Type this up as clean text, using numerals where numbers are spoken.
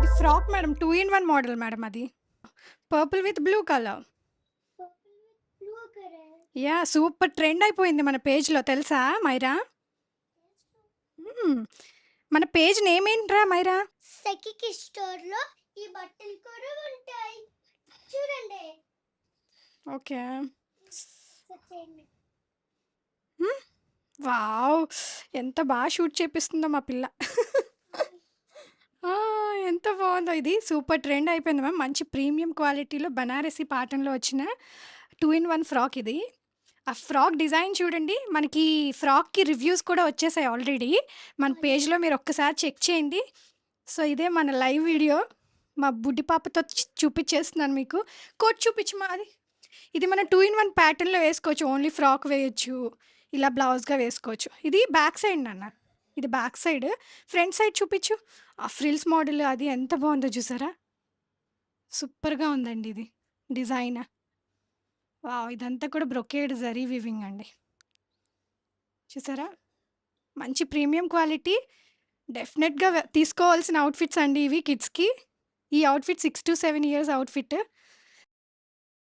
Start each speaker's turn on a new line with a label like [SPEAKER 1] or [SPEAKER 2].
[SPEAKER 1] ఇది frock madam. 2 in 1 model madam అది. Purple with blue colour. Yeah! Super trend అయిపోయింది మన పేజ్‌లో తెలుసా మైరా? హ్మ్. మన పేజ్ నేమ్ ఏంట్రా మైరా?
[SPEAKER 2] సెకికి స్టోర్‌లో ఈ బట్టలు కూడా ఉంటాయి. చూడండి.
[SPEAKER 1] ఓకే.
[SPEAKER 2] సెర్చ్ చేయండి.
[SPEAKER 1] హ్మ్. వావ్! ఎంత షూట్ చేపిస్తుందో మా పిల్ల. ఆ! ఎంత బావుందో ఇది. సూపర్ ట్రెండ్ అయిపోయింది మ్యామ్. మంచి ప్రీమియం క్వాలిటీలో బనారసి పాటన్‌లో వచ్చిన 2 ఇన్ 1 ఫ్రాక్ ఇది. ఆ ఫ్రాక్ డిజైన్ చూడండి. మనకి ఫ్రాక్‌కి రివ్యూస్ కూడా వచ్చేసాయి ఆల్రెడీ. మన పేజ్‌లో మీరు ఒక్కసారి చెక్ చేయండి. సో, ఇదే మన లైవ్ వీడియో. మా బుడ్డి పాపతో చూపిచ్చేస్తున్నాను మీకు. కోట్ చూపిచ్చమా అది. ఇది మనం 2 ఇన్ 1 ప్యాటర్న్‌లో వేసుకోవచ్చు. ఓన్లీ ఫ్రాక్ వేయొచ్చు. ఇలా బ్లౌజ్‌గా వేసుకోవచ్చు. ఇది బ్యాక్ సైడ్ నాన్న. ఇది బ్యాక్ సైడ్. ఫ్రంట్ సైడ్ చూపిచ్చు. ఆ ఫ్రిల్స్ మోడల్ అది ఎంత బావుందో చూసారా? సూపర్‌గా ఉందండి ఇది డిజైన్. వావ్! ఇదంతా కూడా బ్రొకేడ్ జరీ వీవింగ్ అండి. చూసారా? మంచి ప్రీమియం క్వాలిటీ. డెఫినెట్‌గా తీసుకోవాల్సిన అవుట్‌ఫిట్స్ అండి ఇవి కిడ్స్‌కి. ఈ అవుట్‌ఫిట్ 6-7 ఇయర్స్ అవుట్‌ఫిట్.